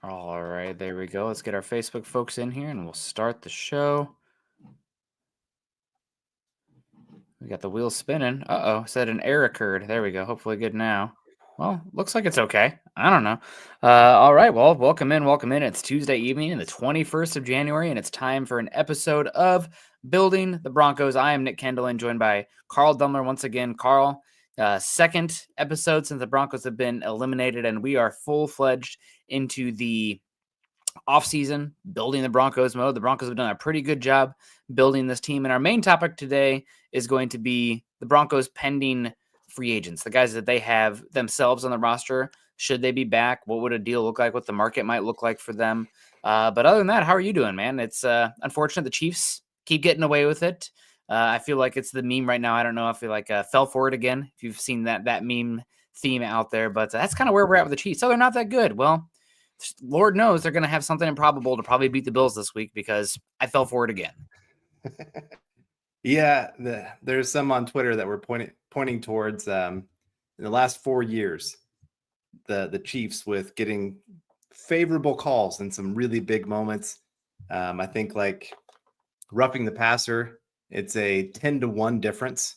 All right, there we go. Let's get our Facebook folks in here and we'll start the show. We got the wheels spinning. Uh-oh, said an error occurred. There we go. Hopefully good now. Well, looks like it's okay. I don't know. All right, well, welcome in, welcome in. It's Tuesday evening, the 21st of January, and it's time for an episode of Building the Broncos. I am Nick Kendell, and joined by Carl Dumler once again. Carl, second episode since the Broncos have been eliminated, and we are full-fledged into the offseason, building the Broncos mode. The Broncos have done a pretty good job building this team. And our main topic today is going to be the Broncos pending free agents, the guys that they have themselves on the roster. Should they be back? What would a deal look like? What the market might look like for them? But other than that, how are you doing, man? It's unfortunate the Chiefs keep getting away with it. I feel like it's the meme right now. I don't know if you fell for it again, if you've seen that meme theme out there, but that's kind of where we're at with the Chiefs. So they're not that good. Well, Lord knows they're going to have something improbable to probably beat the Bills this week because I fell for it again. Yeah, there's some on Twitter that were pointing towards in the last 4 years, the Chiefs with getting favorable calls in some really big moments. I think like roughing the passer, it's a 10-1 difference.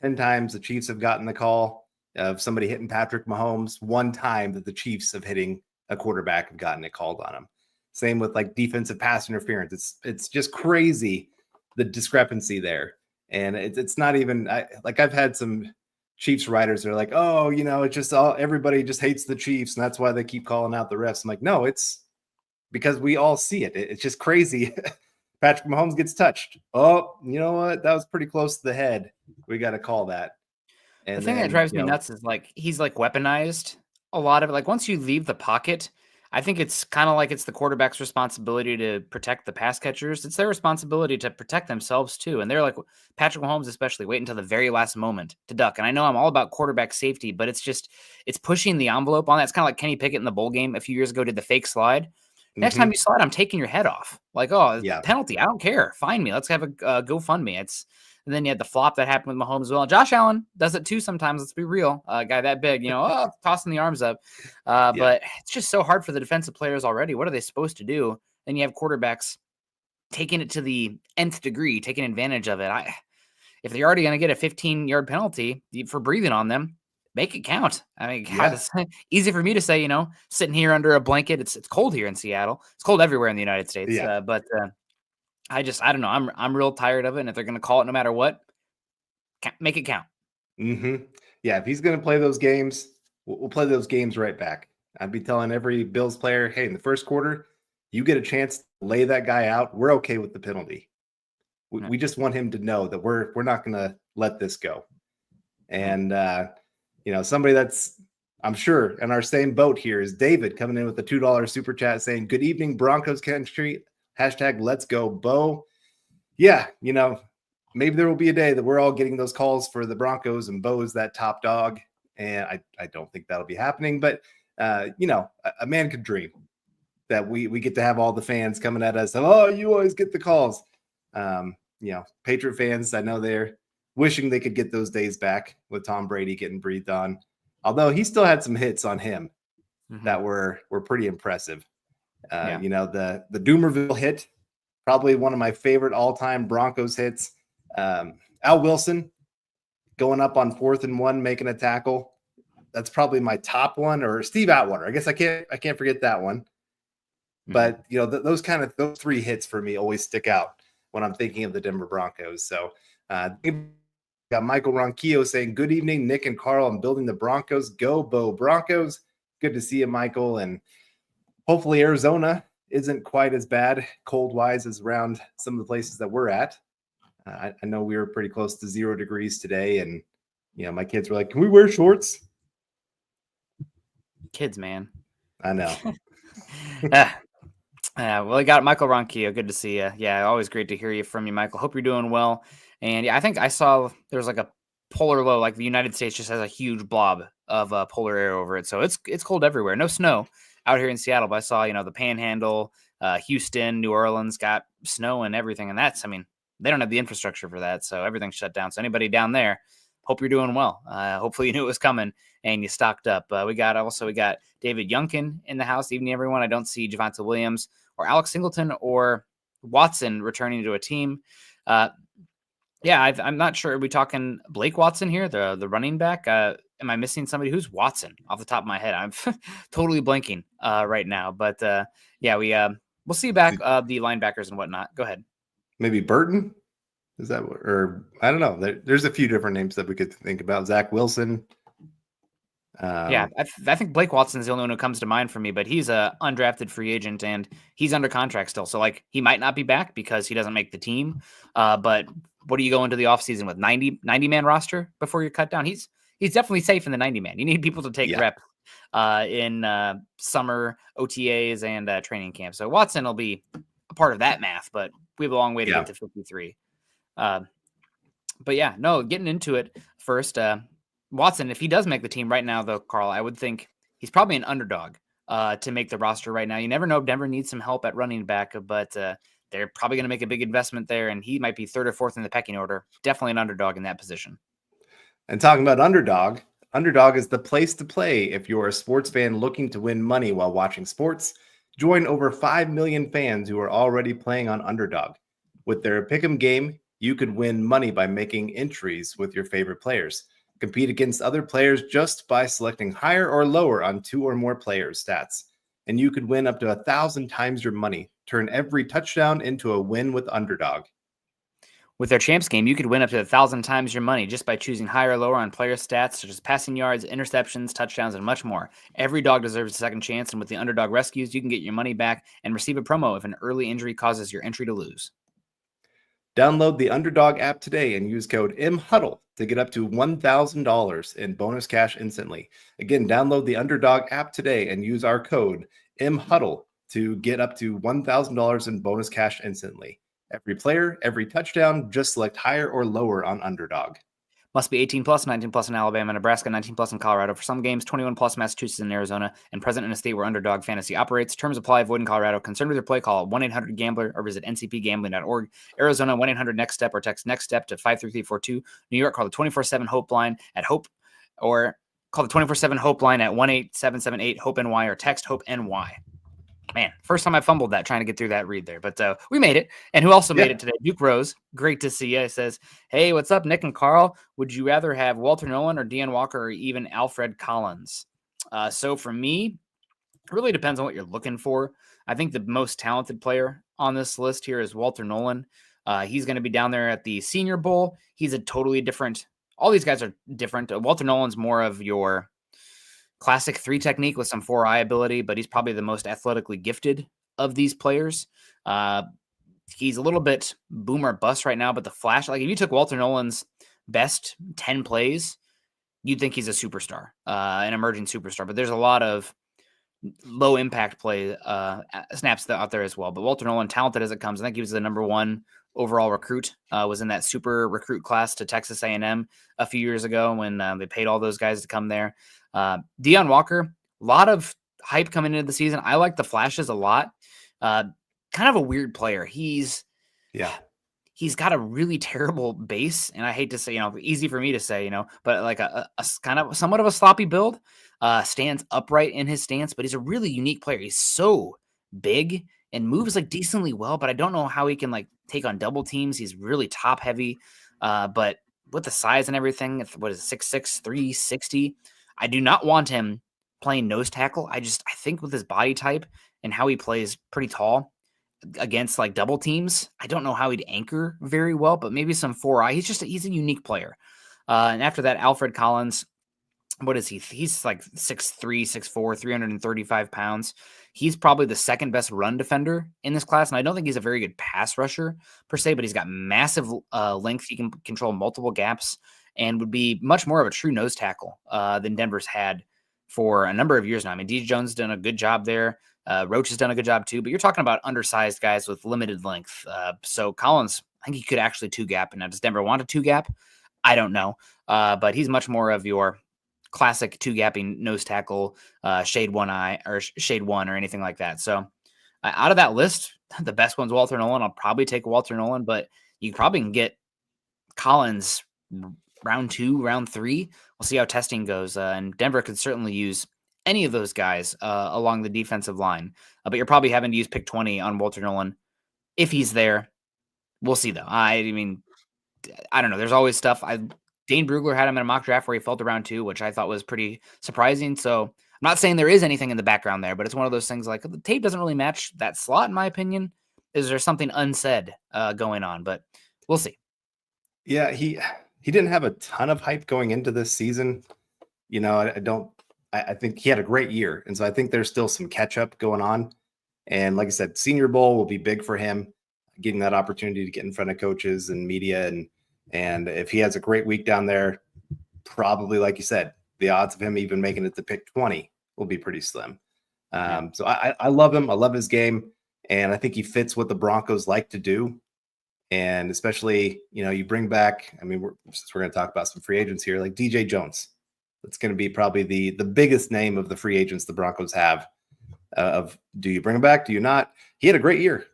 10 times the Chiefs have gotten the call of somebody hitting Patrick Mahomes. 1 time that the Chiefs of hitting a quarterback have gotten it called on them. Same with like defensive pass interference. It's just crazy, the discrepancy there. And it's not even I've had some Chiefs writers that are like, oh, it's just everybody just hates the Chiefs and that's why they keep calling out the refs. I'm like, no, it's because we all see it. It's just crazy. Patrick Mahomes gets touched. Oh, you know what? That was pretty close to the head. We got to call that. And the thing that drives me nuts is he's weaponized a lot of it. Like once you leave the pocket, I think it's kind of like it's the quarterback's responsibility to protect the pass catchers. It's their responsibility to protect themselves too. And they're like Patrick Mahomes, especially wait until the very last moment to duck. And I know I'm all about quarterback safety, but it's pushing the envelope on that. It's kind of like Kenny Pickett in the bowl game a few years ago did the fake slide. Next time you slide, I'm taking your head off. Penalty. I don't care. Find me. Let's have a GoFundMe. And then you had the flop that happened with Mahomes as well. Josh Allen does it too sometimes. Let's be real. A guy that big, tossing the arms up. But it's just so hard for the defensive players already. What are they supposed to do? Then you have quarterbacks taking it to the nth degree, taking advantage of it. If they're already going to get a 15-yard penalty for breathing on them, make it count. I mean, God, it's easy for me to say, sitting here under a blanket. It's cold here in Seattle. It's cold everywhere in the United States. But I don't know. I'm real tired of it. And if they're going to call it no matter what, make it count. Mm-hmm. Yeah, if he's going to play those games, we'll play those games right back. I'd be telling every Bills player, hey, in the first quarter, you get a chance to lay that guy out. We're okay with the penalty. We just want him to know that we're not going to let this go. And, somebody that's, I'm sure, in our same boat here is David coming in with the $2 super chat saying, good evening, Broncos country. # let's go, Bo. Yeah, maybe there will be a day that we're all getting those calls for the Broncos and Bo is that top dog. And I don't think that'll be happening. But, a man could dream that we get to have all the fans coming at us. Oh, you always get the calls. Patriot fans, I know they're wishing they could get those days back with Tom Brady getting breathed on. Although he still had some hits on him that were pretty impressive. The Doomerville hit, probably one of my favorite all-time Broncos hits. Al Wilson going up on 4th and 1, making a tackle. That's probably my top one. Or Steve Atwater. I guess I can't forget that one. But those 3 hits for me always stick out when I'm thinking of the Denver Broncos. So got Michael Ronquillo saying, good evening, Nick and Carl. I'm building the Broncos. Go, Bo Broncos. Good to see you, Michael. And hopefully Arizona isn't quite as bad cold-wise as around some of the places that we're at. I know we were pretty close to 0 degrees today. And, my kids were like, can we wear shorts? Kids, man. I know. Well, I got Michael Ronquillo. Good to see you. Yeah, always great to hear from you, Michael. Hope you're doing well. And yeah, I think I saw there's a polar low, like the United States just has a huge blob of polar air over it. So it's cold everywhere. No snow out here in Seattle, but I saw, the Panhandle, Houston, New Orleans got snow and everything. And they don't have the infrastructure for that. So everything's shut down. So anybody down there, hope you're doing well. Hopefully you knew it was coming and you stocked up. We got David Youngkin in the house. Evening, everyone. I don't see Javonte Williams or Alex Singleton or Watson returning to a team. I'm not sure. Are we talking Blake Watson here, the running back? Am I missing somebody? Who's Watson off the top of my head? I'm totally blanking right now. But we'll see back the linebackers and whatnot. Go ahead. Maybe Burton? Is that, or I don't know. There's a few different names that we could think about. Zach Wilson. I think Blake Watson is the only one who comes to mind for me, but he's a undrafted free agent and he's under contract still. So like he might not be back because he doesn't make the team. But what do you go into the offseason with 90 man roster before you're cut down? He's definitely safe in the 90 man. You need people to take reps in summer OTAs and training camp. So Watson will be a part of that math, but we have a long way to get to 53. Getting into it first, Watson, if he does make the team right now, though, Carl, I would think he's probably an underdog to make the roster right now. You never know. Denver needs some help at running back, but they're probably going to make a big investment there, and he might be third or fourth in the pecking order. Definitely an underdog in that position. And talking about underdog is the place to play if you're a sports fan looking to win money while watching sports. Join over 5 million fans who are already playing on Underdog. With their pick'em game, you could win money by making entries with your favorite players. Compete against other players just by selecting higher or lower on 2 or more players' stats. And you could win up to 1,000 times your money. Turn every touchdown into a win with Underdog. With their champs game, you could win up to 1,000 times your money just by choosing higher or lower on player stats, such as passing yards, interceptions, touchdowns, and much more. Every dog deserves a second chance, and with the Underdog Rescues, you can get your money back and receive a promo if an early injury causes your entry to lose. Download the Underdog app today and use code MHuddle to get up to $1,000 in bonus cash instantly. Again, download the Underdog app today and use our code MHuddle to get up to $1,000 in bonus cash instantly. Every player, every touchdown, just select higher or lower on Underdog. Must be 18 plus, 19 plus in Alabama, Nebraska, 19 plus in Colorado. For some games, 21 plus Massachusetts and Arizona, and present in a state where Underdog Fantasy operates. Terms apply. Void in Colorado. Concerned with your play, call 1-800-GAMBLER or visit ncpgambling.org. Arizona, 1-800-NEXT-STEP or text NEXT-STEP to 53342. New York, call the 24/7-HOPE line at HOPE or call the 24/7-HOPE line at 1-877-8-HOPE-NY or text HOPE-NY. Man, first time I fumbled that trying to get through that read there, but we made it. And who also made it today? Duke Rose. Great to see you. It says, hey, what's up, Nick and Carl? Would you rather have Walter Nolan or Deanne Walker or even Alfred Collins? So for me, it really depends on what you're looking for. I think the most talented player on this list here is Walter Nolan. He's going to be down there at the Senior Bowl. He's a totally different – all these guys are different. Walter Nolan's more of your – classic 3 technique with some 4-eye ability, but he's probably the most athletically gifted of these players. He's a little bit boomer bust right now, but the flash, like if you took Walter Nolan's best 10 plays, you'd think he's a superstar, an emerging superstar, but there's a lot of low impact play snaps out there as well. But Walter Nolan, talented as it comes, I think he was the number 1 overall recruit, was in that super recruit class to Texas A&M a few years ago when they paid all those guys to come there. Deanne Walker, a lot of hype coming into the season. I like the flashes a lot. Kind of a weird player. He's got a really terrible base, and I hate to say, easy for me to say, but like a kind of somewhat of a sloppy build. Stands upright in his stance, but he's a really unique player. He's so big and moves like decently well, but I don't know how he can like take on double teams. He's really top heavy, but with the size and everything, what is it, 6'6", 360? I do not want him playing nose tackle. I think with his body type and how he plays pretty tall against like double teams, I don't know how he'd anchor very well, but maybe some 4-eye. He's a unique player. And after that, Alfred Collins, what is he? He's like 6'3", 6'4", 335 pounds. He's probably the second best run defender in this class. And I don't think he's a very good pass rusher per se, but he's got massive length. He can control multiple gaps and would be much more of a true nose tackle than Denver's had for a number of years now. I mean, DJ Jones has done a good job there. Roach has done a good job too, but you're talking about undersized guys with limited length. So Collins, I think he could actually 2-gap. And now does Denver want a 2-gap? I don't know. But he's much more of your classic 2-gapping nose tackle, shade 1-eye or shade 1 or anything like that. So out of that list, the best one's Walter Nolan. I'll probably take Walter Nolan, but you probably can get Collins round 2, round 3. We'll see how testing goes. And Denver could certainly use any of those guys along the defensive line. But you're probably having to use pick 20 on Walter Nolan if he's there. We'll see, though. I mean, I don't know. There's always stuff. Dane Brugler had him in a mock draft where he fell to round 2, which I thought was pretty surprising. So I'm not saying there is anything in the background there, but it's one of those things like the tape doesn't really match that slot, in my opinion. Is there something unsaid going on? But we'll see. Yeah, he didn't have a ton of hype going into this season. You know, I think he had a great year. And so I think there's still some catch up going on. And like I said, Senior Bowl will be big for him, getting that opportunity to get in front of coaches and media. And if he has a great week down there, probably, like you said, the odds of him even making it to pick 20 will be pretty slim. So I love him. I love his game. And I think he fits what the Broncos like to do. And especially, you know, you bring back, I mean, since we're going to talk about some free agents here, like DJ Jones. That's going to be probably the biggest name of the free agents the Broncos have. Of do you bring him back? Do you not? He had a great year.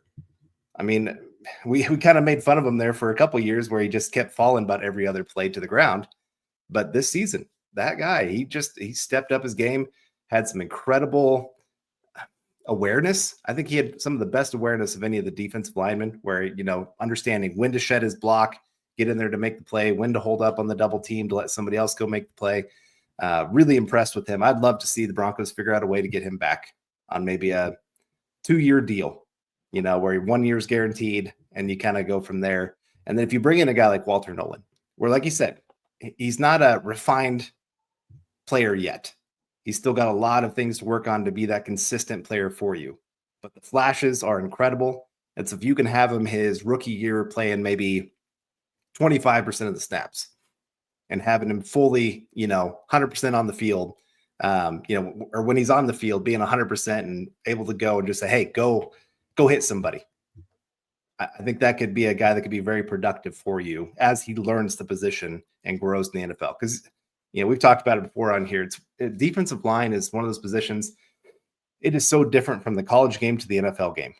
I mean, we kind of made fun of him there for a couple of years where he just kept falling about every other play to the ground. But this season, that guy, he stepped up his game, had some incredible awareness. I think he had some of the best awareness of any of the defensive linemen where, you know, understanding when to shed his block, get in there to make the play, when to hold up on the double team to let somebody else go make the play. Really impressed with him. I'd love to see the Broncos figure out a way to get him back on maybe a 2-year deal, you know, where 1 year is guaranteed and you kind of go from there. And then if you bring in a guy like Walter Nolan, where, like you said, he's not a refined player yet. He's still got a lot of things to work on to be that consistent player for you. But the flashes are incredible. And so if you can have him his rookie year playing maybe 25% of the snaps and having him fully, you know, 100% on the field, you know, or when he's on the field being 100% and able to go and just say, hey, go hit somebody. I think that could be a guy that could be very productive for you as he learns the position and grows in the NFL. Because, you know, we've talked about it before on here. Defensive line is one of those positions. It is so different from the college game to the NFL game.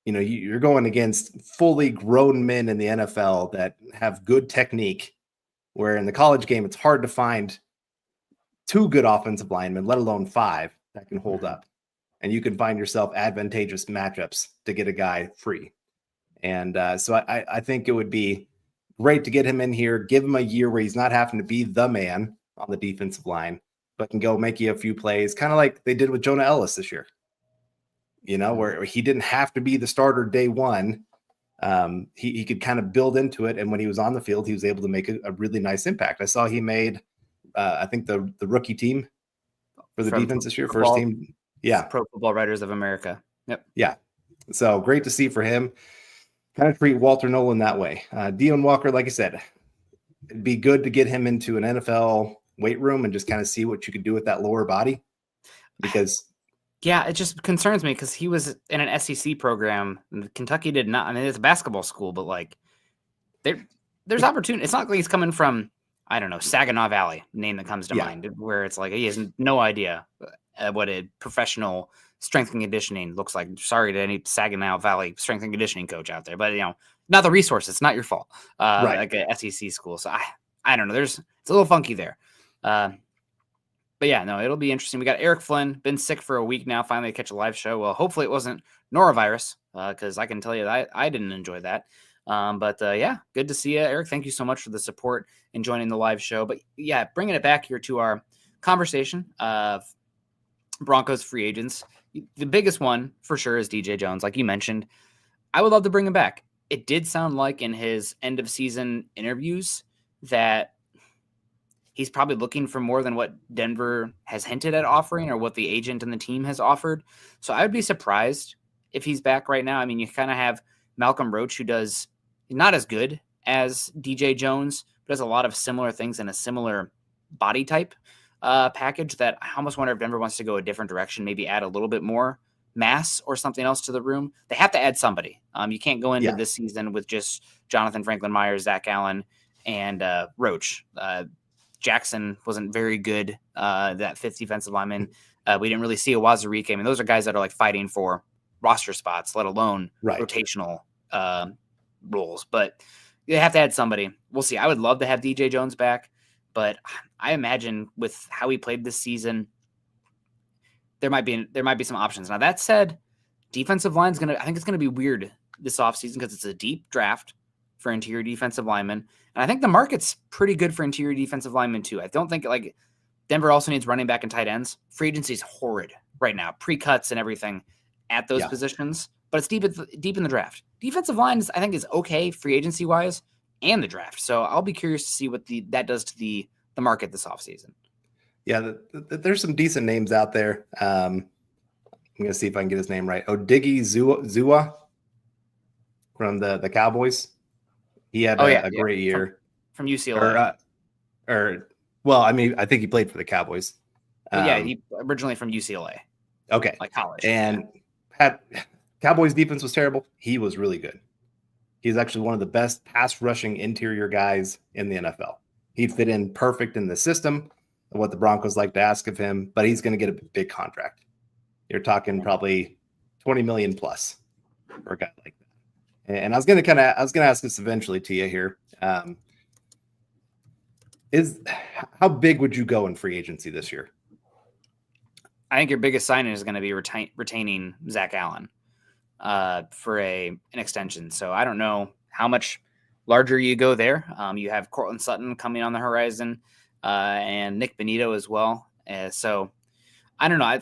You know, you're going against fully grown men in the NFL that have good technique, where in the college game, it's hard to find 2 good offensive linemen, let alone 5 that can hold up. And you can find yourself advantageous matchups to get a guy free. And so I think it would be great to get him in here, give him a year where he's not having to be the man on the defensive line, but can go make you a few plays, kind of like they did with Jonah Ellis this year, you know, where he didn't have to be the starter day one. He could kind of build into it. And when he was on the field, he was able to make a really nice impact. I saw he made, I think the rookie team for the defense this year, first team. Yeah. Pro Football Writers of America. Yep. Yeah. So great to see for him. Kind of treat Walter Nolan that way. Deon Walker, like I said, it'd be good to get him into an NFL weight room and just kind of see what you could do with that lower body. Because yeah, it just concerns me because he was in an SEC program. And Kentucky did not. I mean, it's a basketball school, but like there's opportunity. It's not like he's coming from, I don't know, Saginaw Valley, name that comes to mind, where it's like he has no idea what a professional strength and conditioning looks like. Sorry to any Saginaw Valley strength and conditioning coach out there, but you know, not the resources. It's not your fault. Right. Like a SEC school. So I don't know. It's a little funky there. But yeah, no, it'll be interesting. We got Eric Flynn, been sick for a week now, finally catch a live show. Well, hopefully it wasn't norovirus, because I can tell you that I didn't enjoy that. But yeah, good to see you, Eric. Thank you so much for the support and joining the live show. But yeah, bringing it back here to our conversation of Broncos free agents. The biggest one for sure is DJ Jones. Like you mentioned, I would love to bring him back. It did sound like in his end of season interviews that he's probably looking for more than what Denver has hinted at offering or what the agent and the team has offered. So I would be surprised if he's back right now. I mean, you kind of have Malcolm Roach, who does not as good as DJ Jones, but does a lot of similar things in a similar body type package that I almost wonder if Denver wants to go a different direction, maybe add a little bit more mass or something else to the room. They have to add somebody. You can't go into this season with just Jonathan Franklin Myers, Zach Allen, and Roach. Jackson wasn't very good, that fifth defensive lineman. We didn't really see a Wazirike. I mean, those are guys that are like fighting for roster spots, let alone rotational roles. But They have to add somebody. We'll see. I would love to have DJ Jones back, but I imagine with how he played this season, there might be some options. Now that said, defensive line's I think it's gonna be weird this offseason because it's a deep draft for interior defensive linemen. And I think the market's pretty good for interior defensive linemen too. I don't think like Denver also needs running back and tight ends. Free agency is horrid right now, pre-cuts and everything at those positions, but it's deep in the draft. Defensive line I think is okay free agency wise and the draft. So I'll be curious to see what that does to the market this offseason. Yeah, there's some decent names out there. I'm going to see if I can get his name right. Odighi Zua from the Cowboys. He had a great year. From UCLA. Well, I mean, I think he played for the Cowboys. He originally from UCLA. Okay. Like college. And Cowboys defense was terrible. He was really good. He's actually one of the best pass rushing interior guys in the NFL. He'd fit in perfect in the system of what the Broncos like to ask of him, but he's going to get a big contract. You're talking probably 20 million plus for a guy like that. And I was going to ask this eventually to you here. How big would you go in free agency this year? I think your biggest signing is going to be retaining Zach Allen for an extension. So I don't know how much larger you go there. You have Cortland Sutton coming on the horizon and Nick Benito as well. So I don't know.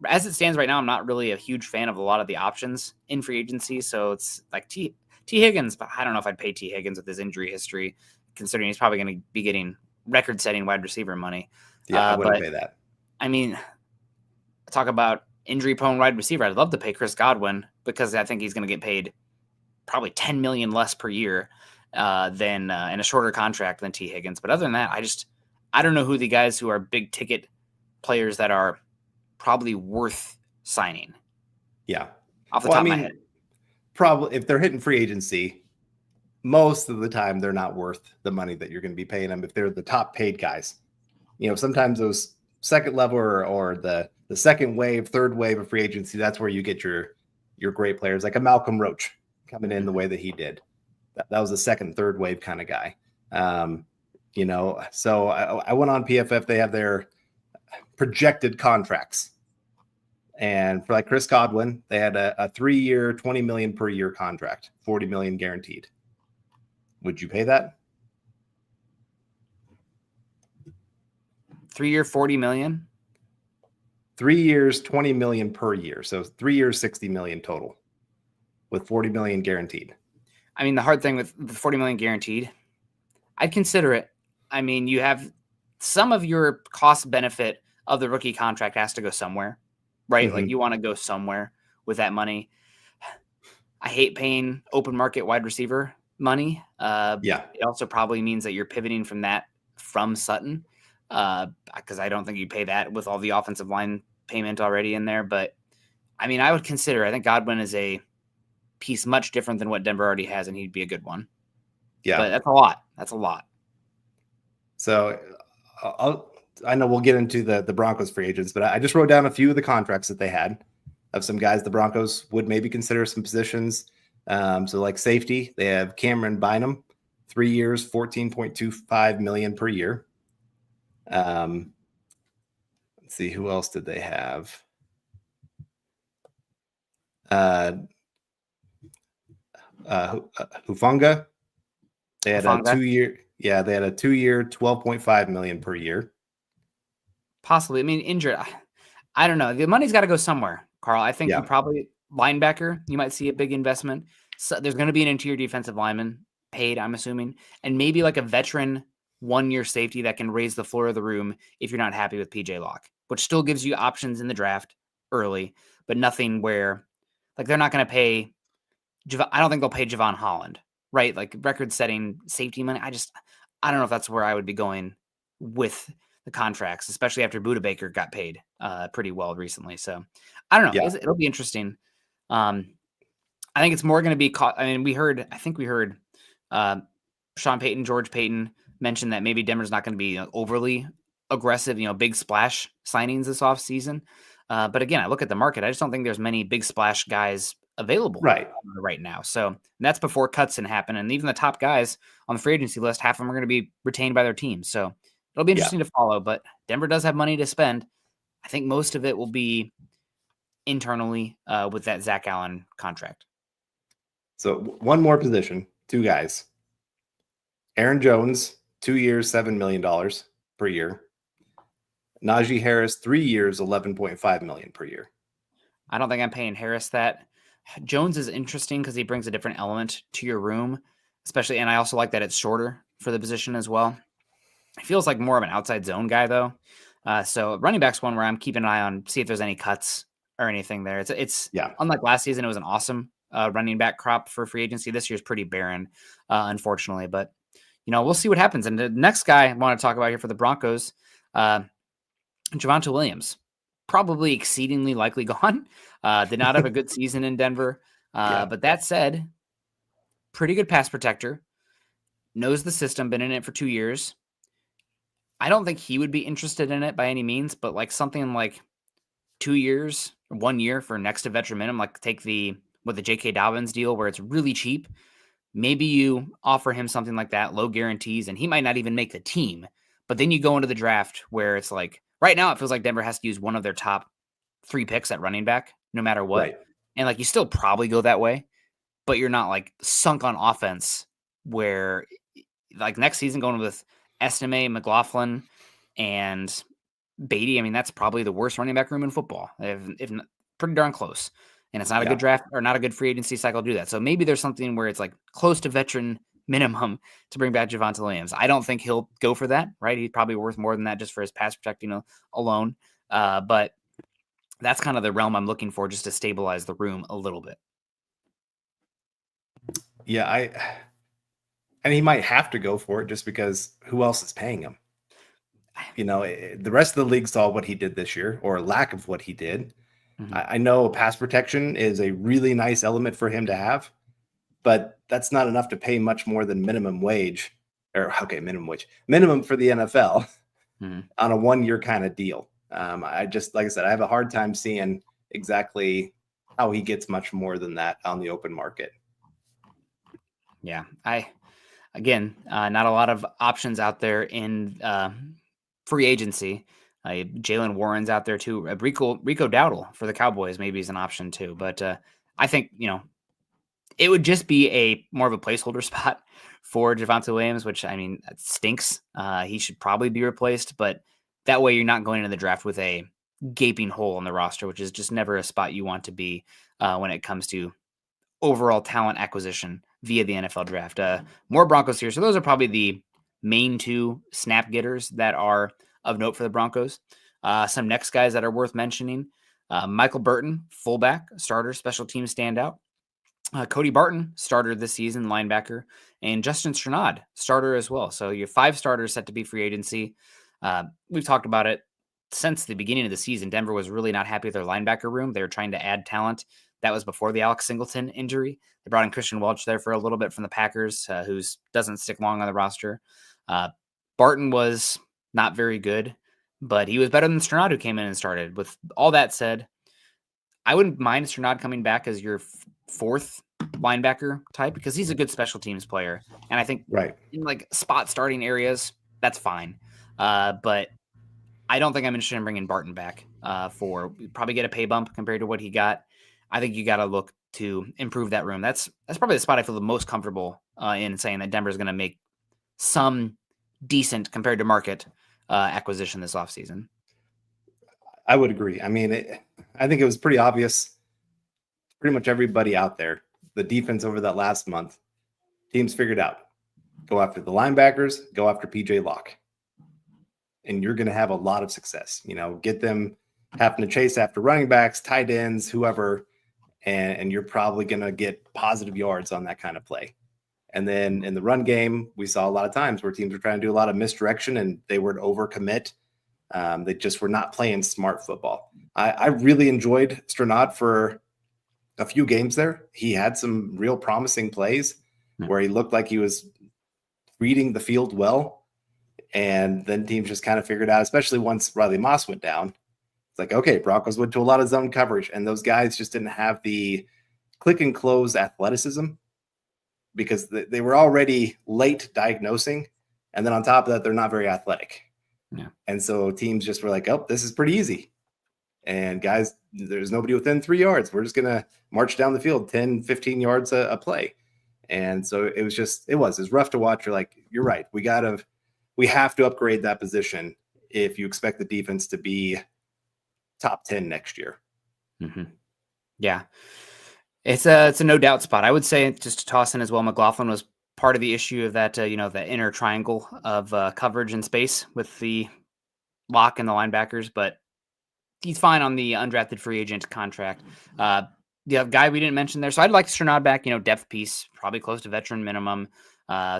As it stands right now, I'm not really a huge fan of a lot of the options in free agency. So it's like T. Higgins, but I don't know if I'd pay T. Higgins with his injury history, considering he's probably going to be getting record-setting wide receiver money. Yeah, I wouldn't pay that. I mean, talk about injury-prone wide receiver. I'd love to pay Chris Godwin because I think he's going to get paid probably $10 million less per year than in a shorter contract than T. Higgins. But other than that, I don't know who the guys who are big-ticket players that are probably worth signing. Yeah. Off the top of my head. Probably if they're hitting free agency, most of the time they're not worth the money that you're going to be paying them if they're the top paid guys. Sometimes those second level or the second wave, third wave of free agency, that's where you get your great players, like a Malcolm Roach coming in the way that he did. That was a second, third wave kind of guy. So I went on PFF. They have their projected contracts. And for like Chris Godwin, they had a 3-year, $20 million per year contract, $40 million guaranteed. Would you pay that? 3-year, $40 million? 3 years, $20 million per year. So 3 years, $60 million total with $40 million guaranteed. I mean, the hard thing with the $40 million guaranteed, I'd consider it. I mean, you have some of your cost benefit of the rookie contract has to go somewhere, right? Mm-hmm. Like you want to go somewhere with that money. I hate paying open market wide receiver money. It also probably means that you're pivoting from Sutton because I don't think you pay that with all the offensive line payment already in there. But I mean, I think Godwin is a piece much different than what Denver already has, and he'd be a good one. Yeah. But that's a lot. So I know we'll get into the Broncos free agents, but I just wrote down a few of the contracts that they had of some guys the Broncos would maybe consider some positions. So like safety, they have Cameron Bynum, 3 years, $14.25 million per year. Let's see, who else did they have? Hufanga. They had a 2-year. Yeah, they had a 2-year, $12.5 million per year. Possibly. I mean, injured. I don't know. The money's got to go somewhere, Carl. I think you probably linebacker. You might see a big investment. So there's going to be an interior defensive lineman paid, I'm assuming, and maybe like a veteran 1-year safety that can raise the floor of the room if you're not happy with PJ Locke, which still gives you options in the draft early, but nothing where like they're not going to pay. I don't think they'll pay Javon Holland, right? Like record-setting safety money. I don't know if that's where I would be going with the contracts, especially after Budda Baker got paid pretty well recently. So I don't know. Yeah. It'll be interesting. I think it's more going to be caught. I mean, we heard Sean Payton, George Payton mentioned that maybe Denver's not going to be overly aggressive, big splash signings this offseason. But again, I look at the market. I just don't think there's many big splash guys available right now. So that's before cuts can happen. And even the top guys on the free agency list, half of them are going to be retained by their teams. So it'll be interesting to follow. But Denver does have money to spend. I think most of it will be internally with that Zach Allen contract. So one more position, two guys. Aaron Jones, 2 years, $7 million per year. Najee Harris, 3 years, $11.5 million per year. I don't think I'm paying Harris that. Jones is interesting because he brings a different element to your room, especially, and I also like that it's shorter for the position as well. It feels like more of an outside zone guy, though. So running back's one where I'm keeping an eye on, see if there's any cuts or anything there. It's unlike last season, it was an awesome running back crop for free agency. This year's pretty barren, unfortunately. But, we'll see what happens. And the next guy I want to talk about here for the Broncos, Javonte Williams, probably exceedingly likely gone. Did not have a good season in Denver. But that said, pretty good pass protector. Knows the system, been in it for 2 years. I don't think he would be interested in it by any means, but like something like 2 years, 1 year for next to veteran minimum, like take the J.K. Dobbins deal where it's really cheap. Maybe you offer him something like that, low guarantees, and he might not even make the team. But then you go into the draft where it's like, right now it feels like Denver has to use one of their top 3 picks at running back, no matter what. Right. And like you still probably go that way, but you're not like sunk on offense where like next season going with Estime, McLaughlin, and Beatty. I mean, that's probably the worst running back room in football, if not, pretty darn close. And it's not a good draft or not a good free agency cycle to do that. So maybe there's something where it's like close to veteran minimum to bring back Javonte Williams. I don't think he'll go for that, right? He's probably worth more than that just for his pass protecting alone. But that's kind of the realm I'm looking for just to stabilize the room a little bit. Yeah, and he might have to go for it just because who else is paying him? The rest of the league saw what he did this year, or lack of what he did. Mm-hmm. I know pass protection is a really nice element for him to have, but that's not enough to pay much more than minimum for the NFL on a 1 year kind of deal. Like I said, I have a hard time seeing exactly how he gets much more than that on the open market. Yeah, not a lot of options out there in free agency. Jalen Warren's out there too. Rico Dowdle for the Cowboys maybe is an option too. But I think, it would just be a more of a placeholder spot for Javonte Williams, which, I mean, that stinks. He should probably be replaced, but that way you're not going into the draft with a gaping hole in the roster, which is just never a spot you want to be when it comes to overall talent acquisition via the NFL draft. More Broncos here. So those are probably the main 2 snap getters that are of note for the Broncos. Some next guys that are worth mentioning. Michael Burton, fullback, starter, special team standout. Cody Barton, starter this season, linebacker. And Justin Strnad, starter as well. So you have 5 starters set to be free agency. We've talked about it since the beginning of the season. Denver was really not happy with their linebacker room. They were trying to add talent. That was before the Alex Singleton injury. They brought in Christian Welch there for a little bit from the Packers, who doesn't stick long on the roster. Barton was not very good, but he was better than Strnad, who came in and started. With all that said, I wouldn't mind Strnad coming back as your 4th linebacker type because he's a good special teams player. And I think in like spot starting areas, that's fine. But I don't think I'm interested in bringing Barton back for probably get a pay bump compared to what he got. I think you got to look to improve that room. That's probably the spot I feel the most comfortable in saying that Denver is going to make some decent compared to market acquisition this offseason. I would agree. I mean, I think it was pretty obvious. Pretty much everybody out there, the defense over that last month, teams figured out. Go after the linebackers, go after PJ Locke. And you're going to have a lot of success. Get them having to chase after running backs, tight ends, whoever, and you're probably going to get positive yards on that kind of play. And then in the run game, we saw a lot of times where teams were trying to do a lot of misdirection and they would overcommit. They just were not playing smart football. I really enjoyed Strnad for a few games there. He had some real promising plays where he looked like he was reading the field well. And then teams just kind of figured out, especially once Riley Moss went down, it's like, okay, Broncos went to a lot of zone coverage and those guys just didn't have the click and close athleticism, because they were already late diagnosing. And then on top of that, they're not very athletic. Yeah. And so teams just were like, oh, this is pretty easy. And guys, there's nobody within 3 yards. We're just going to march down the field 10, 15 yards a play. And so it was rough to watch. You're like, you're right. We have to upgrade that position if you expect the defense to be top 10 next year. Mm-hmm. Yeah. It's a no doubt spot. I would say, just to toss in as well, McLaughlin was part of the issue of that, the inner triangle of coverage and space with the lock and the linebackers, but he's fine on the undrafted free agent contract. The guy we didn't mention there, so I'd like Strnad back, depth piece, probably close to veteran minimum,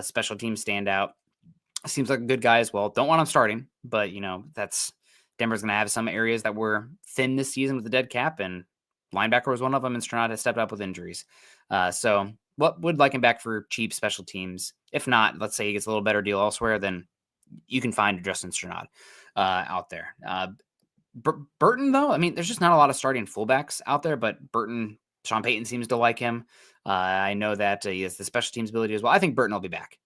special team standout. Seems like a good guy as well. Don't want him starting, but, that's Denver's going to have some areas that were thin this season with the dead cap, and linebacker was one of them, and Strnad has stepped up with injuries. So what would like him back for cheap special teams? If not, let's say he gets a little better deal elsewhere, then you can find Justin Strnad out there. Burton, though, I mean, there's just not a lot of starting fullbacks out there, but Burton, Sean Payton seems to like him. I know that he has the special teams ability as well. I think Burton will be back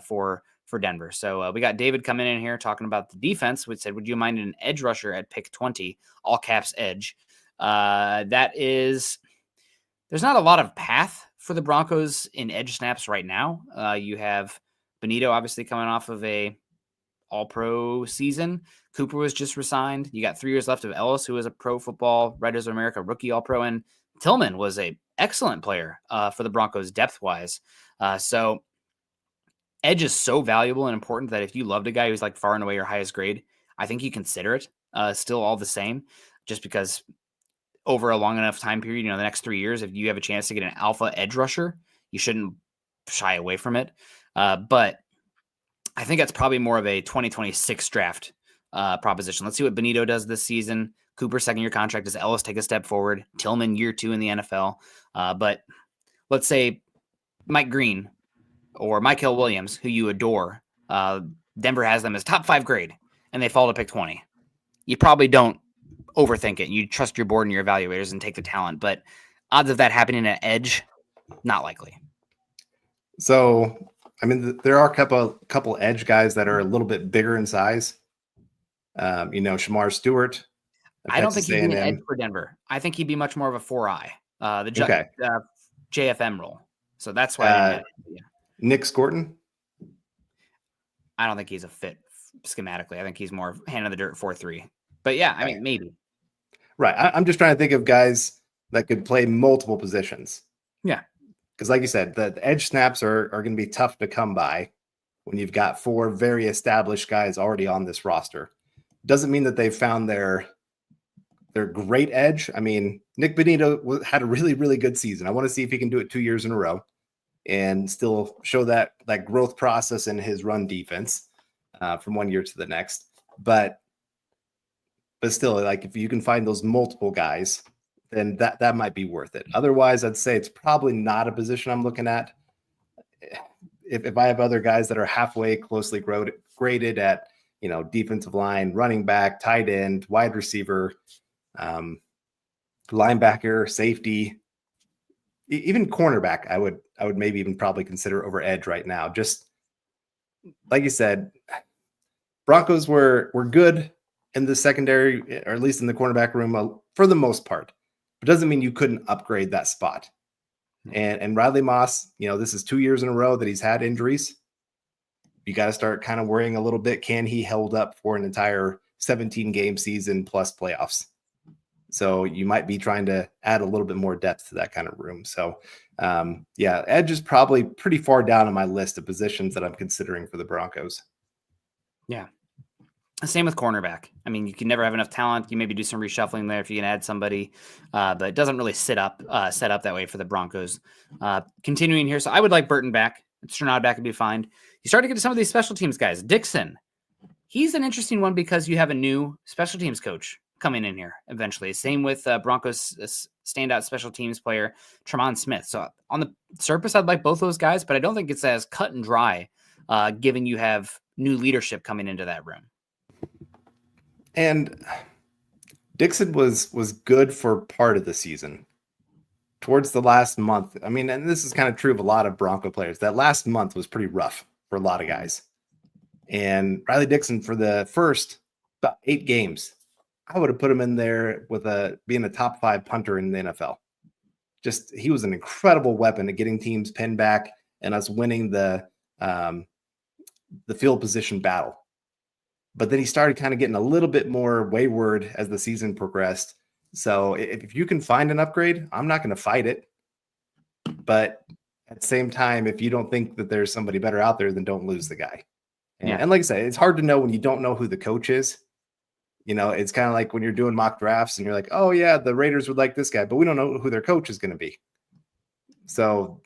for Denver. So we got David coming in here talking about the defense. We said, would you mind an edge rusher at pick 20, all caps edge? There's not a lot of path for the Broncos in edge snaps right now. You have Benito obviously coming off of a all-pro season. Cooper was just resigned. You got 3 years left of Ellis, who was a Pro Football Writers of America rookie all-pro, and Tillman was a excellent player for the Broncos depth-wise. So edge is so valuable and important that if you loved a guy who's like far and away your highest grade, I think you consider it still all the same, just because over a long enough time period, the next 3 years, if you have a chance to get an alpha edge rusher, you shouldn't shy away from it. But I think that's probably more of a 2026 draft proposition. Let's see what Benito does this season. Cooper, second-year contract. Does Ellis take a step forward? Tillman, year 2 in the NFL. But let's say Mike Green or Michael Williams, who you adore, Denver has them as top 5 grade, and they fall to pick 20. You probably don't overthink it. You trust your board and your evaluators and take the talent. But odds of that happening at edge, not likely. So, I mean, there are a couple edge guys that are a little bit bigger in size. Shamar Stewart. I don't think he'd be an edge for Denver. I think he'd be much more of a 4-eye, JFM role. So that's why Nick Scorton. I don't think he's a fit schematically. I think he's more hand in the dirt 4-3. But yeah, I mean, maybe. Right. I'm just trying to think of guys that could play multiple positions. Yeah. Because like you said, the edge snaps are going to be tough to come by when you've got 4 very established guys already on this roster. Doesn't mean that they've found their great edge. I mean, Nick Benito had a really, really good season. I want to see if he can do it 2 years in a row and still show that growth process in his run defense from 1 year to the next. But still, like, if you can find those multiple guys, then that might be worth it. Otherwise, I'd say it's probably not a position I'm looking at. If I have other guys that are halfway closely graded at, defensive line, running back, tight end, wide receiver, linebacker, safety, even cornerback, I would maybe even probably consider over edge right now. Just like you said, Broncos were good in the secondary, or at least in the cornerback room for the most part. It doesn't mean you couldn't upgrade that spot. And Riley Moss, this is 2 years in a row that he's had injuries. You got to start kind of worrying a little bit. Can he hold up for an entire 17-game season plus playoffs? So you might be trying to add a little bit more depth to that kind of room. So, edge is probably pretty far down on my list of positions that I'm considering for the Broncos. Yeah. Same with cornerback. I mean, you can never have enough talent. You maybe do some reshuffling there if you can add somebody, but it doesn't really set up that way for the Broncos. Continuing here, so I would like Burton back. Strnad back would be fine. You start to get to some of these special teams guys. Dixon, he's an interesting one because you have a new special teams coach coming in here eventually. Same with Broncos standout special teams player Tremont Smith. So on the surface, I'd like both those guys, but I don't think it's as cut and dry, given you have new leadership coming into that room. And Dixon was good for part of the season. towards the last month, I mean, and this is kind of true of a lot of Bronco players, that last month was pretty rough for a lot of guys. And Riley Dixon, for the first about 8 games, I would have put him in there with being a top 5 punter in the NFL. Just, he was an incredible weapon at getting teams pinned back and us winning the field position battle. But then he started kind of getting a little bit more wayward as the season progressed. So if you can find an upgrade, I'm not going to fight it. But at the same time, if you don't think that there's somebody better out there, then don't lose the guy. And like I said, it's hard to know when you don't know who the coach is. It's kind of like when you're doing mock drafts and you're like, oh yeah, the Raiders would like this guy, but we don't know who their coach is going to be. So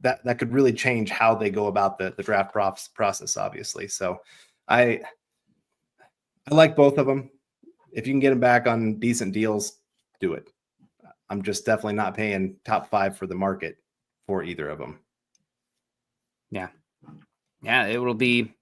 that could really change how they go about the draft process, obviously. So I like both of them. If you can get them back on decent deals, do it. I'm just definitely not paying top 5 for the market for either of them. Yeah, it will be.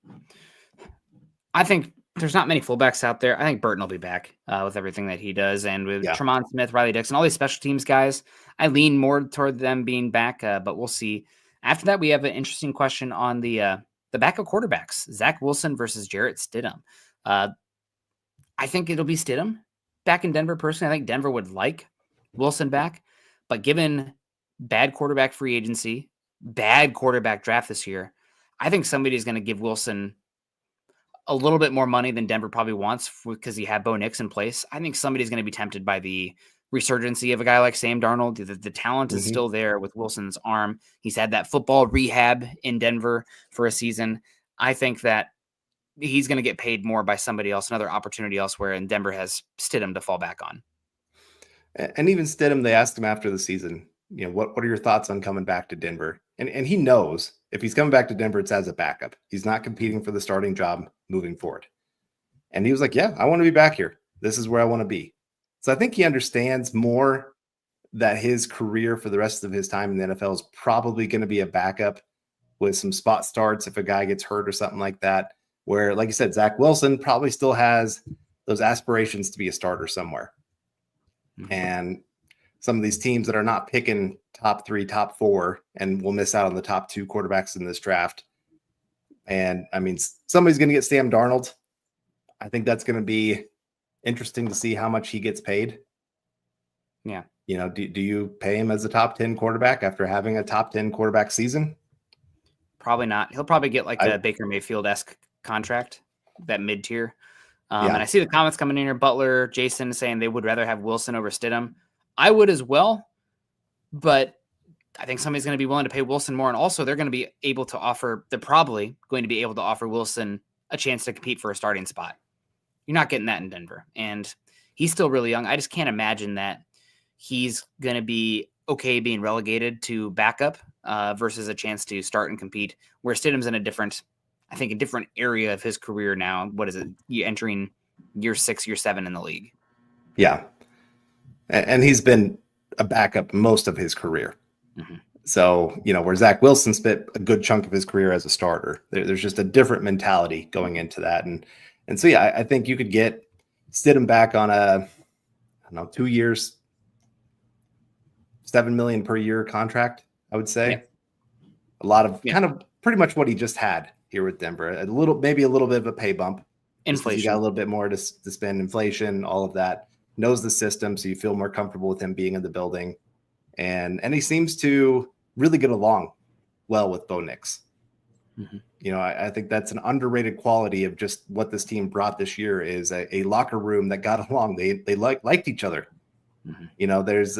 I think there's not many fullbacks out there. I think Burton will be back with everything that he does. And with Tremont Smith, Riley Dixon, all these special teams guys, I lean more toward them being back, but we'll see. After that, we have an interesting question on the backup quarterbacks, Zach Wilson versus Jarrett Stidham. I think it'll be Stidham back in Denver. Personally, I think Denver would like Wilson back, but given bad quarterback free agency, bad quarterback draft this year, I think somebody's going to give Wilson a little bit more money than Denver probably wants because he had Bo Nix in place. I think somebody's going to be tempted by the resurgency of a guy like Sam Darnold. The talent is still there with Wilson's arm. He's had that football rehab in Denver for a season. I think that he's going to get paid more by somebody else, another opportunity elsewhere, and Denver has Stidham to fall back on. And even Stidham, they asked him after the season, what are your thoughts on coming back to Denver? And he knows if he's coming back to Denver, it's as a backup. He's not competing for the starting job moving forward. And he was like, yeah, I want to be back here. This is where I want to be. So I think he understands more that his career for the rest of his time in the NFL is probably going to be a backup with some spot starts if a guy gets hurt or something like that. Where, like you said, Zach Wilson probably still has those aspirations to be a starter somewhere. And some of these teams that are not picking top 3, top 4, and will miss out on the top 2 quarterbacks in this draft. And I mean, somebody's going to get Sam Darnold. I think that's going to be interesting to see how much he gets paid. Yeah. Do you pay him as a top 10 quarterback after having a top 10 quarterback season? Probably not. He'll probably get like a Baker Mayfield-esque contract, that mid-tier. And I see the comments coming in here. Butler, Jason saying they would rather have Wilson over Stidham. I would as well, but I think somebody's going to be willing to pay Wilson more. And also they're probably going to be able to offer Wilson a chance to compete for a starting spot. You're not getting that in Denver. And he's still really young. I just can't imagine that he's going to be okay being relegated to backup versus a chance to start and compete, where Stidham's in a different area of his career now. What is it? You entering year 6, year 7 in the league. Yeah. And he's been a backup most of his career. Mm-hmm. So, where Zach Wilson spent a good chunk of his career as a starter, there's just a different mentality going into that. And so, yeah, I think you could get Stidham back on a, 2 years, $7 million per year contract, I would say. Yeah. A lot of kind of pretty much what he just had here with Denver. Maybe a little bit of a pay bump. Inflation. You got a little bit more to spend, inflation, all of that. Knows the system, so you feel more comfortable with him being in the building. And he seems to really get along well with Bo Nix. Mm-hmm. I think that's an underrated quality of just what this team brought this year is a locker room that got along. They liked each other. Mm-hmm. There's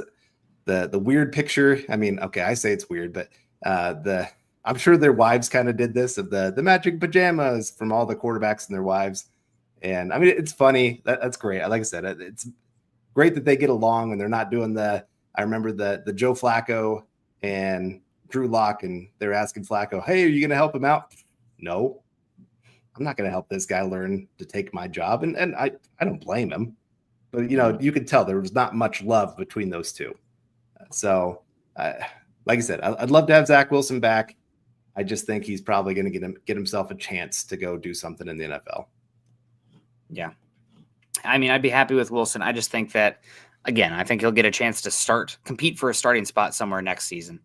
the weird picture. I mean, okay, I say it's weird, but I'm sure their wives kind of did this of the matching pajamas from all the quarterbacks and their wives. And I mean, it's funny. That's great. Like I said, it's great that they get along and they're not doing I remember the Joe Flacco and Drew Lock, and they're asking Flacco, hey, are you going to help him out? No, I'm not going to help this guy learn to take my job. And I don't blame him, but you could tell there was not much love between those two. So like I said, I'd love to have Zach Wilson back. I just think he's probably going to get himself a chance to go do something in the NFL. Yeah. I mean, I'd be happy with Wilson. I just think that again, I think he'll get a chance to compete for a starting spot somewhere next season.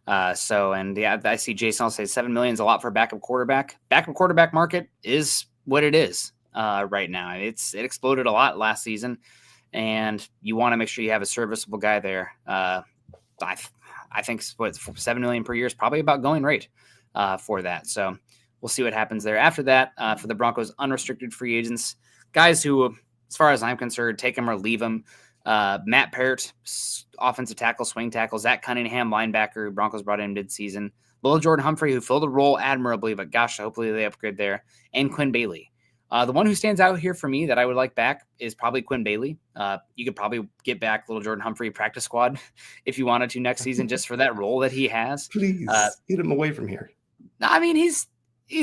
I see Jason will say $7 million is a lot for a backup quarterback. Backup quarterback market is what it is right now. It exploded a lot last season, and you want to make sure you have a serviceable guy there. I think $7 million per year is probably about going rate for that. So we'll see what happens there. After that, for the Broncos, unrestricted free agents, guys who, as far as I'm concerned, take them or leave them. Matt Parrott, offensive tackle, swing tackle. Zach Cunningham, linebacker, Broncos brought in mid-season. Little Jordan Humphrey, who filled the role admirably, but gosh, hopefully they upgrade there. And Quinn Bailey. The one who stands out here for me that I would like back is probably Quinn Bailey. You could probably get back Little Jordan Humphrey practice squad if you wanted to next season, just for that role that he has. Please get him away from here. I mean, he's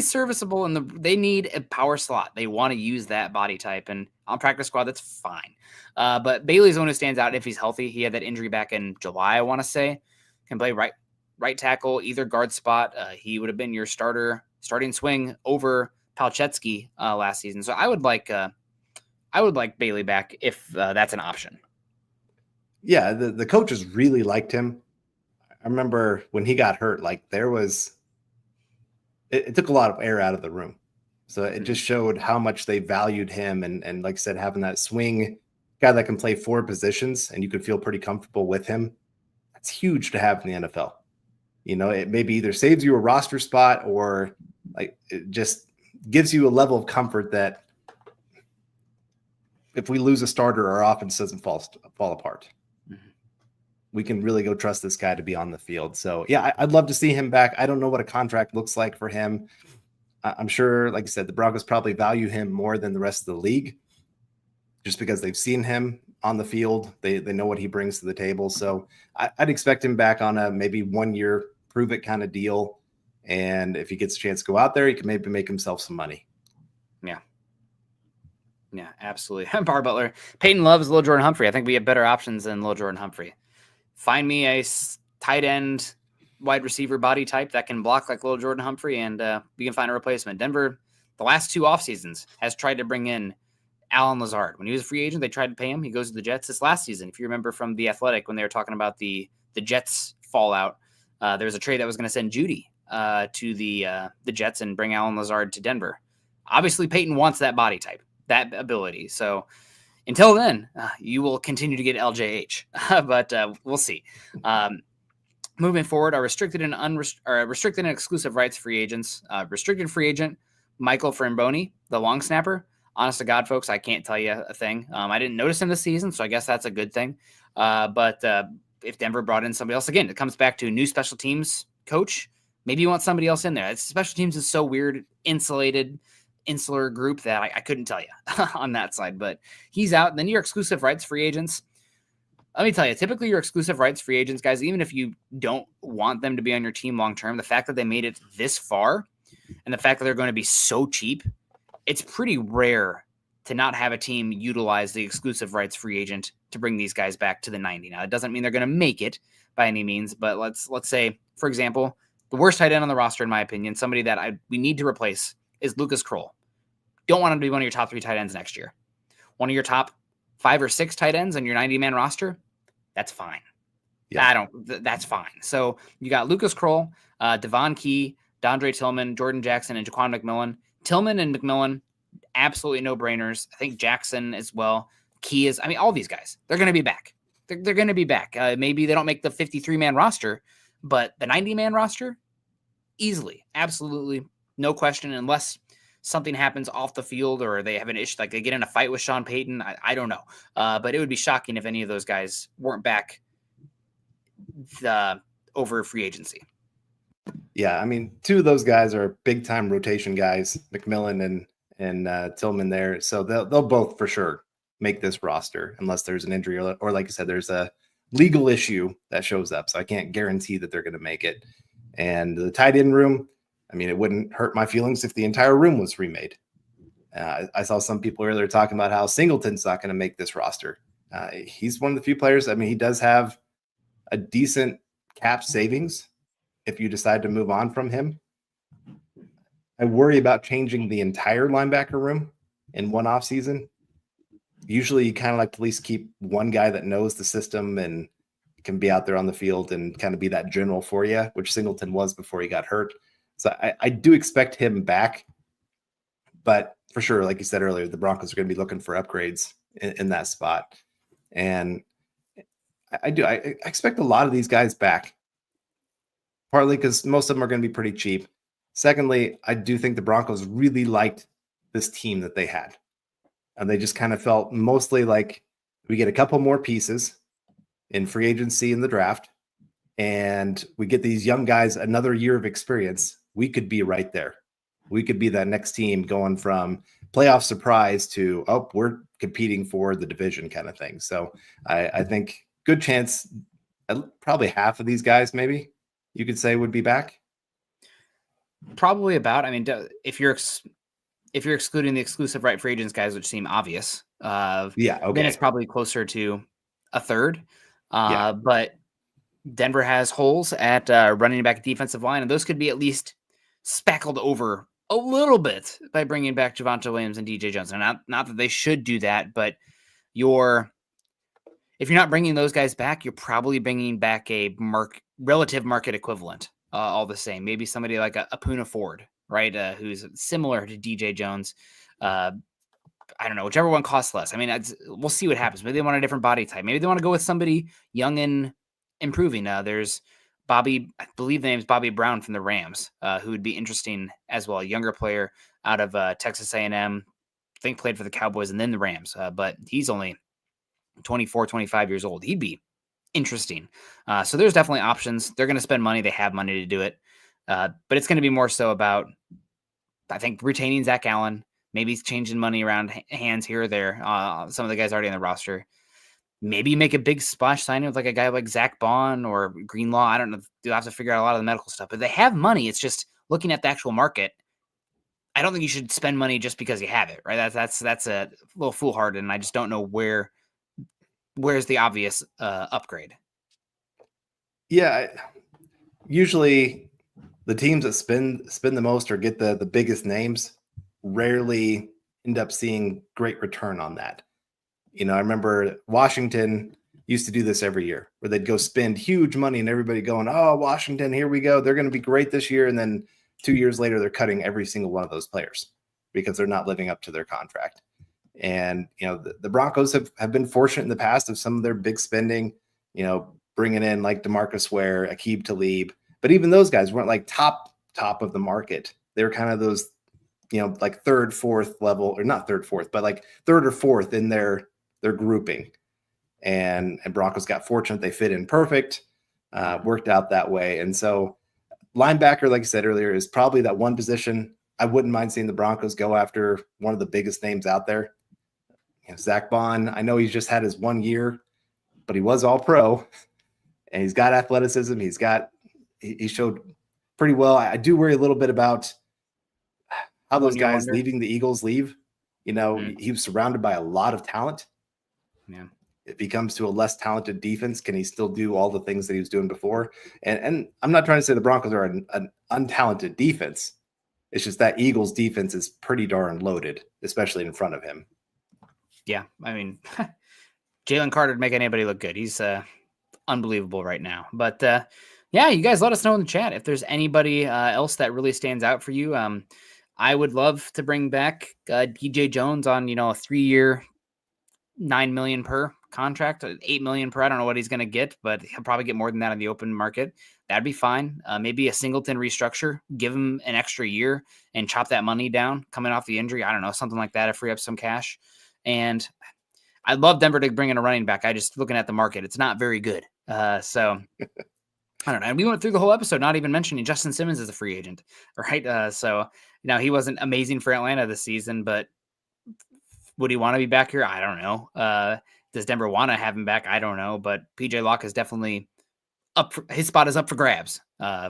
serviceable, and they need a power slot. They want to use that body type, and on practice squad, that's fine. But Bailey's the one who stands out if he's healthy. He had that injury back in July, I want to say. Can play right tackle, either guard spot. He would have been your starting swing over Palczewski last season. So I would like Bailey back if that's an option. Yeah, the coaches really liked him. I remember when he got hurt, like it took a lot of air out of the room. So it just showed how much they valued him. And like I said, having that swing guy that can play 4 positions and you could feel pretty comfortable with him, that's huge to have in the NFL. You know, it maybe either saves you a roster spot or like it just gives you a level of comfort that if we lose a starter, our offense doesn't fall apart. Mm-hmm. We can really go trust this guy to be on the field. So yeah, I'd love to see him back. I don't know what a contract looks like for him. I'm sure, like I said, the Broncos probably value him more than the rest of the league just because they've seen him on the field. They know what he brings to the table. So I'd expect him back on a maybe 1 year prove it kind of deal. And if he gets a chance to go out there, he can maybe make himself some money. Yeah, absolutely. Bar Butler. Peyton loves Little Jordan Humphrey. I think we have better options than Little Jordan Humphrey. Find me a tight end, wide receiver body type that can block like Little Jordan Humphrey, and we can find a replacement. Denver, the last 2 off seasons, has tried to bring in Allen Lazard. When he was a free agent, they tried to pay him. He goes to the Jets this last season. If you remember from The Athletic, when they were talking about the Jets fallout, there was a trade that was going to send Judy to the Jets and bring Allen Lazard to Denver. Obviously, Peyton wants that body type, that ability. So until then, you will continue to get LJH, but we'll see. Moving forward, our restricted and exclusive rights free agents. Restricted free agent Michael Framboni, the long snapper. Honest to God, folks, I can't tell you a thing. I didn't notice him this season, so I guess that's a good thing. But if Denver brought in somebody else, again, it comes back to new special teams coach. Maybe you want somebody else in there. Special teams is so weird, insular group that I couldn't tell you on that side. But he's out. Then your exclusive rights free agents. Let me tell you, typically your exclusive rights free agents, guys, even if you don't want them to be on your team long term, the fact that they made it this far and the fact that they're going to be so cheap, it's pretty rare to not have a team utilize the exclusive rights free agent to bring these guys back to the 90. Now, it doesn't mean they're going to make it by any means, but let's say, for example, the worst tight end on the roster, in my opinion, somebody that we need to replace is Lucas Kroll. Don't want him to be one of your top 3 tight ends next year. One of your top 5 or 6 tight ends on your 90-man roster, that's fine. Yeah. That's fine. So you got Lucas Kroll, Devon Key, Dondre Tillman, Jordan Jackson, and Jaquan McMillan. Tillman and McMillan, absolutely no-brainers. I think Jackson as well. Key is, all these guys, they're going to be back. They're going to be back. Maybe they don't make the 53-man roster, but the 90-man roster, easily, absolutely, no question, unless something happens off the field or they have an issue, like they get in a fight with Sean Payton. I don't know. But it would be shocking if any of those guys weren't back over free agency. Yeah, 2 of those guys are big-time rotation guys, McMillan and Tillman there. So they'll both for sure make this roster unless there's an injury or like I said, there's a legal issue that shows up. So I can't guarantee that they're going to make it. And the tight end room, it wouldn't hurt my feelings if the entire room was remade. I saw some people earlier talking about how Singleton's not going to make this roster. He's one of the few players. He does have a decent cap savings if you decide to move on from him. I worry about changing the entire linebacker room in one offseason. usually you kind of like to at least keep one guy that knows the system and can be out there on the field and kind of be that general for you, which Singleton was before he got hurt. So I do expect him back, but for sure, like you said earlier, the Broncos are going to be looking for upgrades in that spot. And I expect a lot of these guys back, partly because most of them are going to be pretty cheap. Secondly, I do think the Broncos really liked this team that they had. And they just kind of felt mostly like we get a couple more pieces in free agency in the draft, and we get these young guys another year of experience. We could be right there. We could be that next team going from playoff surprise to, oh, we're competing for the division kind of thing. So I think good chance, probably half of these guys, maybe you could say, would be back. Probably about. I mean, if you're excluding the exclusive right free agents guys, which seem obvious, yeah, okay, then it's probably closer to a third. Yeah. But Denver has holes at running back, defensive line, and those could be at least speckled over a little bit by bringing back Javonte Williams and DJ Jones. And not that they should do that, but if you're not bringing those guys back, you're probably bringing back a relative market equivalent. All the same, maybe somebody like a Puna Ford, right? Who's similar to DJ Jones. I don't know, whichever one costs less. I mean, we'll see what happens. Maybe they want a different body type. Maybe they want to go with somebody young and improving. There's Bobby, I believe the name's Bobby Brown from the Rams, who would be interesting as well. A younger player out of Texas A&M, I think played for the Cowboys and then the Rams, but he's only 24, 25 years old. He'd be interesting. So there's definitely options. They're going to spend money. They have money to do it. But it's going to be more so about, I think, retaining Zach Allen, maybe changing money around hands here or there. Some of the guys already on the roster. Maybe make a big splash signing with like a guy like Zach Bond or Greenlaw. I don't know. You'll have to figure out a lot of the medical stuff. But they have money. It's just looking at the actual market. I don't think you should spend money just because you have it, right? That's a little foolhardy, and I just don't know where's the obvious upgrade. Yeah, usually the teams that spend the most or get the biggest names rarely end up seeing great return on that. You know, I remember Washington used to do this every year where they'd go spend huge money and everybody going, oh, Washington, here we go. They're going to be great this year. And then 2 years later, they're cutting every single one of those players because they're not living up to their contract. And, you know, the Broncos have been fortunate in the past of some of their big spending, you know, bringing in like DeMarcus Ware, Aqib Talib. But even those guys weren't like top of the market. They were kind of those, you know, like third, fourth level, or not third, fourth, but like third or fourth in their grouping. And Broncos got fortunate. They fit in perfect, worked out that way. And so linebacker, like I said earlier, is probably that one position I wouldn't mind seeing the Broncos go after one of the biggest names out there. You know, Zach Bond, I know he's just had his 1 year, but he was all pro and he's got athleticism. He showed pretty well. I do worry a little bit about how those guys leaving the Eagles leave. You know, he was surrounded by a lot of talent. Yeah. If he comes to a less talented defense, can he still do all the things that he was doing before? And I'm not trying to say the Broncos are an untalented defense. It's just that Eagles defense is pretty darn loaded, especially in front of him. Yeah. I mean, Jalen Carter would make anybody look good. He's unbelievable right now. But yeah, you guys let us know in the chat if there's anybody else that really stands out for you. I would love to bring back DJ Jones on, you know, a 3-year, $9 million per contract, $8 million per. I don't know what he's going to get, but he'll probably get more than that on the open market. That'd be fine. Maybe a Singleton restructure, give him an extra year and chop that money down coming off the injury. I don't know, something like that to free up some cash. And I'd love Denver to bring in a running back. I just looking at the market, it's not very good. So I don't know. And we went through the whole episode not even mentioning Justin Simmons as a free agent, right? So, you know, he wasn't amazing for Atlanta this season, but would he want to be back here? I don't know. Does Denver want to have him back? I don't know. But PJ Locke is definitely up. His spot is up for grabs,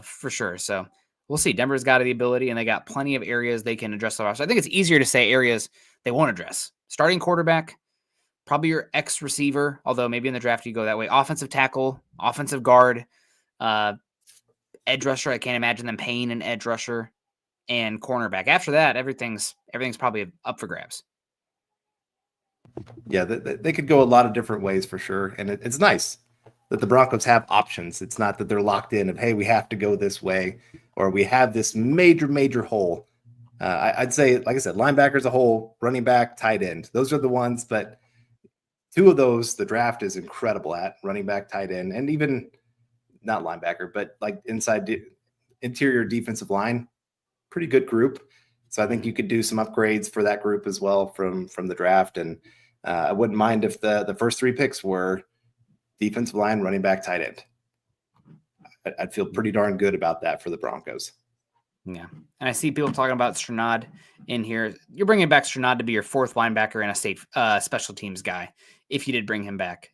for sure. So we'll see. Denver's got the ability, and they got plenty of areas they can address the roster. I think it's easier to say areas they won't address. Starting quarterback, probably your X receiver, although maybe in the draft you go that way. Offensive tackle, offensive guard, edge rusher. I can't imagine them paying an edge rusher, and cornerback. After that, everything's probably up for grabs. Yeah, they could go a lot of different ways for sure. And it's nice that the Broncos have options. It's not that they're locked in of, hey, we have to go this way, or we have this major hole. I'd say, like I said, linebackers a hole, running back, tight end. Those are the ones, but two of those, the draft is incredible at running back, tight end, and even not linebacker, but like interior defensive line, pretty good group. So I think you could do some upgrades for that group as well from the draft. And I wouldn't mind if the first three picks were defensive line, running back, tight end. I'd feel pretty darn good about that for the Broncos. Yeah. And I see people talking about Strnad in here. You're bringing back Strnad to be your fourth linebacker and a state special teams guy, if you did bring him back.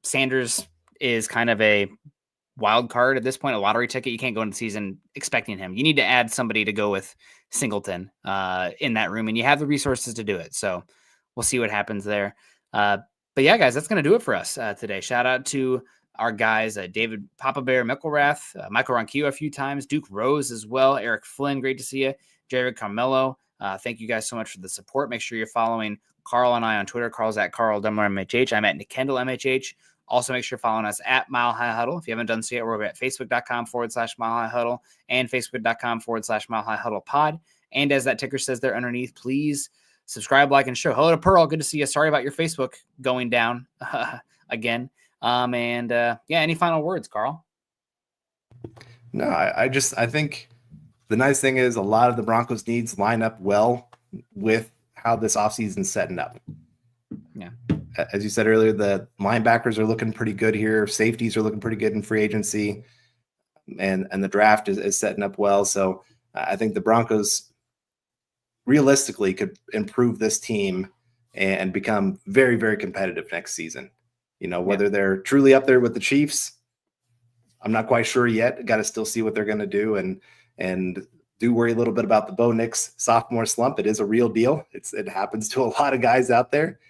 Sanders is kind of a wild card at this point, a lottery ticket. You can't go into the season expecting him. You need to add somebody to go with Singleton in that room, and you have the resources to do it. So we'll see what happens there. But yeah, guys, that's going to do it for us today. Shout out to our guys, David Papa Bear Mickelrath, Michael Ronquillo a few times, Duke Rose as well, Eric Flynn, great to see you, Jared Carmelo. Thank you guys so much for the support. Make sure you're following Carl and I on Twitter. Carl's at Carl Dumler MHH. I'm at Kendell MHH. Also, make sure you're following us at Mile High Huddle. If you haven't done so yet, we're at facebook.com/Mile High Huddle and facebook.com/Mile High Huddle pod. And as that ticker says there underneath, please subscribe, like, and share. Hello to Pearl. Good to see you. Sorry about your Facebook going down again. Any final words, Carl? No, I think the nice thing is a lot of the Broncos needs line up well with how this offseason's setting up. Yeah. As you said earlier, the linebackers are looking pretty good here. Safeties are looking pretty good in free agency, and the draft is setting up well. So I think the Broncos realistically could improve this team and become very, very competitive next season. You know, whether they're truly up there with the Chiefs, I'm not quite sure yet. Got to still see what they're going to do, and do worry a little bit about the Bo Nix sophomore slump. It is a real deal. It happens to a lot of guys out there.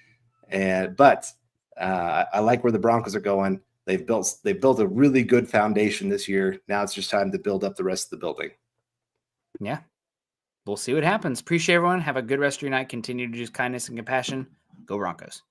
But I like where the Broncos are going. They've built a really good foundation this year. Now it's just time to build up the rest of the building. Yeah. We'll see what happens. Appreciate everyone. Have a good rest of your night. Continue to use kindness and compassion. Go Broncos.